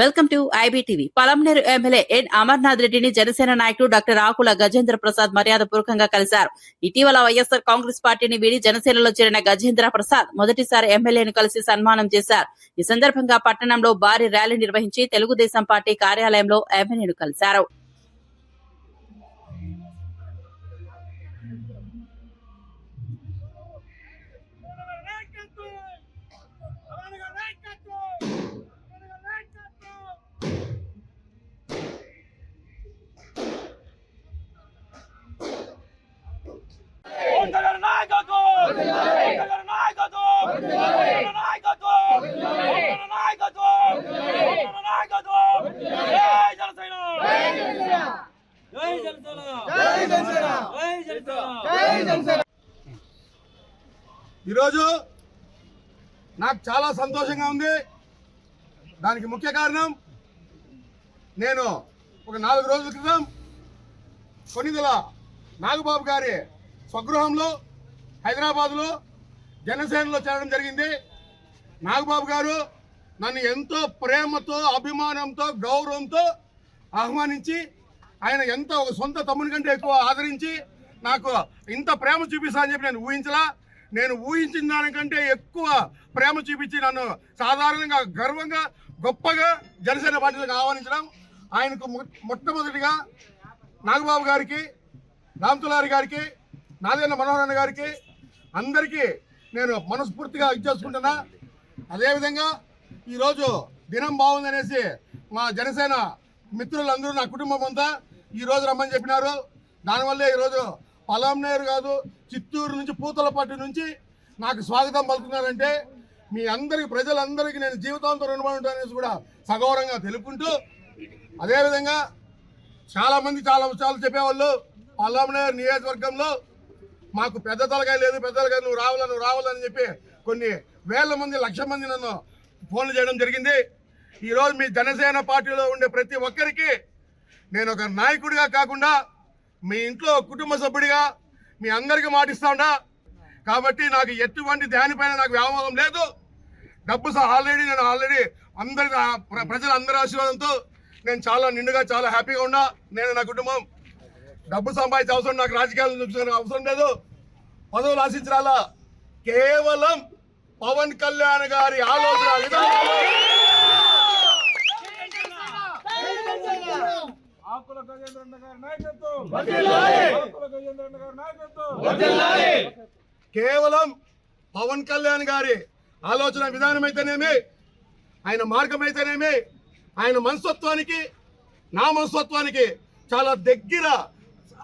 Welcome to IBTV. Palamaner MLA N Amarnath రెడ్డిని జనసేన నాయకుడు doctor ఆకుల గజేంద్ర ప్రసాద్ మర్యాదపూర్వకంగా కలిశారు. ఇటీవల వైఎస్ఆర్ కాంగ్రెస్ పార్టీని వీడి జనసేనలో చేరిన గజేంద్ర ప్రసాద్ మొదటిసారి ఎమ్మెల్యేను కలిసి సన్మానం చేశారు. ఈ సందర్భంగా పట్టణంలో భారీ ర్యాలీ నిర్వహించి తెలుగుదేశం పార్టీ కార్యాలయంలో ఎమ్మెల్యేను కలిశారు. ఈరోజు నాకు చాలా సంతోషంగా ఉంది. దానికి ముఖ్య కారణం నేను ఒక 4 రోజుల క్రితం కొన్నిదల నాగబాబు గారి స్వగృహంలో హైదరాబాద్లో జనసేనలో చేరడం జరిగింది. నాగబాబు గారు నన్ను ఎంతో ప్రేమతో, అభిమానంతో, గౌరవంతో ఆహ్వానించి ఆయన ఎంతో ఒక సొంత తమ్ముని కంటే ఎక్కువ ఆదరించి నాకు ఇంత ప్రేమ చూపిస్తా అని చెప్పి నేను ఊహించిన దానికంటే ఎక్కువ ప్రేమ చూపించి నన్ను సాధారణంగా గర్వంగా గొప్పగా జనసేన పార్టీలకు ఆహ్వానించడం, ఆయనకు మొట్టమొదటిగా నాగబాబు గారికి, రామ్తులారి గారికి, నాదేళ్ల మనోహరన్న గారికి అందరికీ నేను మనస్ఫూర్తిగా ఇచ్చేసుకుంటున్నా. అదేవిధంగా ఈరోజు దినం బాగుందనేసి మా జనసేన మిత్రులందరూ, నా కుటుంబం అంతా ఈరోజు రమ్మని చెప్పినారు. దానివల్లే ఈరోజు పలమనేరు కాదు, చిత్తూరు నుంచి, పూతలపట్టు నుంచి నాకు స్వాగతం పలుకుతున్నారంటే మీ అందరికి, ప్రజలందరికీ నేను జీవితాంతం రుణపడి ఉంటాననేసి కూడా సగౌరవంగా తెలుపుకుంటూ, అదేవిధంగా చాలామంది చాలా విషయాలు చెప్పేవాళ్ళు. పలమనేరు నియోజకవర్గంలో మాకు పెద్ద తలకాయ లేదు, పెద్ద తలకాయ నువ్వు రావాలని చెప్పి కొన్ని వేల మంది, లక్ష మంది నన్ను ఫోన్లు చేయడం జరిగింది. ఈరోజు మీ జనసేన పార్టీలో ఉండే ప్రతి ఒక్కరికి నేను ఒక నాయకుడిగా కాకుండా మీ ఇంట్లో కుటుంబ సభ్యుడిగా మీ అందరికీ మాటిస్తాడా. కాబట్టి నాకు ఎటువంటి దానిపైన నాకు వ్యామోహం లేదు. డబ్బు నేను ఆల్రెడీ ప్రజలందరి ఆశీర్వాదంతో నేను చాలా నిండుగా, చాలా హ్యాపీగా ఉన్నా. నేను, నా కుటుంబం డబ్బు సంపాదించే అవసరం, నాకు రాజకీయాలను చూపించిన అవసరం లేదు, పదవులు ఆశించాలా. కేవలం పవన్ కళ్యాణ్ గారి ఆలోచన విధానం, కేవలం పవన్ కళ్యాణ్ గారి ఆలోచన విధానం అయితేనేమి, ఆయన మార్గం అయితేనేమి, ఆయన మనస్తత్వానికి, నా మనస్తత్వానికి చాలా దగ్గర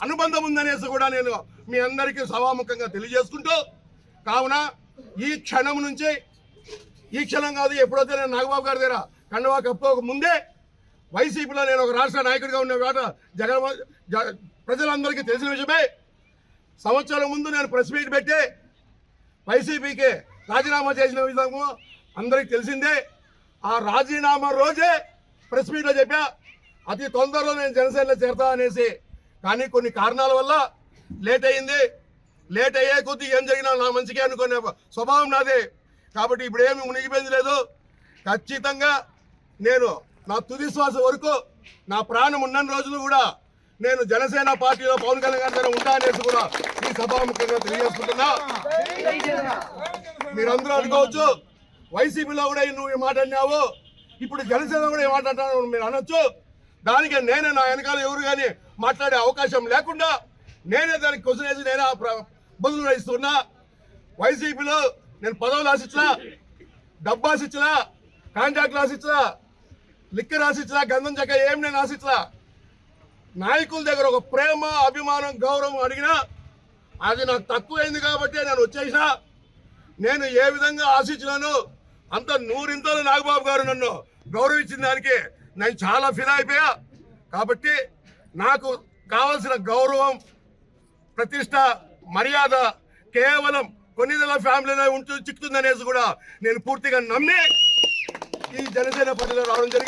అనుబంధం ఉందనేసి కూడా నేను మీ అందరికీ సభాముఖంగా తెలియజేసుకుంటూ, కావున ఈ క్షణం నుంచి, ఈ క్షణం కాదు, ఎప్పుడైతే నేను నాగబాబు గారి దగ్గర కండువా కప్పుకోక ముందే వైసీపీలో నేను ఒక రాష్ట్ర నాయకుడిగా ఉన్న వేట ప్రజలందరికీ తెలిసిన విషయమే. సంవత్సరం ముందు నేను ప్రెస్ మీట్ పెట్టి వైసీపీకి రాజీనామా చేసిన విధము అందరికీ తెలిసిందే. ఆ రాజీనామా రోజే ప్రెస్ మీట్లో చెప్పా అతి తొందరలో నేను జనసేనలో చేరతా అనేసి. కానీ కొన్ని కారణాల వల్ల లేట్ అయ్యింది. లేట్ అయ్యే కొద్దీ ఏం జరిగినా నా మంచిగా అనుకునే స్వభావం నాదే. కాబట్టి ఇప్పుడు ఏమి మునిగిపోయింది లేదు. ఖచ్చితంగా నేను నా తుది శ్వాస వరకు, నా ప్రాణం ఉన్న రోజులు కూడా నేను జనసేన పార్టీలో పవన్ కళ్యాణ్ గారి ఉంటా అనేసి కూడా ఈ సభాముఖంగా తెలియజేసుకుంటున్నా. మీరందరూ అనుకోవచ్చు వైసీపీలో కూడా నువ్వు ఈ మాట అన్నావు, ఇప్పుడు జనసేన కూడా ఈ మాట అంటాను మీరు అనొచ్చు. దానికి నేనే, నా వెనకాల ఎవరు కానీ మాట్లాడే అవకాశం లేకుండా నేనే దానికి క్వశ్చన్ వేసి నేనే బదులు ఇస్తున్నా. వైసీపీలో నేను పదవులు ఆశించలా, డబ్బు ఆశించలా, కాంట్రాక్ట్లు ఆశించలా, లిక్కర్ ఆశించలా, గంధం చెక్క ఏం నేను ఆశించలా. నాయకుల దగ్గర ఒక ప్రేమ, అభిమానం, గౌరవం అడిగినా అది నాకు తక్కువైంది కాబట్టి నేను వచ్చేసిన. నేను ఏ విధంగా ఆశించినాను అంత 100 నాగబాబు గారు నన్ను గౌరవించిన దానికి నేను చాలా ఫిదా అయిపోయా. కాబట్టి నాకు కావలసిన గౌరవం, ప్రతిష్ట, మర్యాద కేవలం కొన్నిదల ఫ్యామిలీలో ఉంటూ చిక్కుతుందనేసి కూడా నేను పూర్తిగా నమ్మి ఈ జనసేన పార్టీలో రావడం జరిగింది.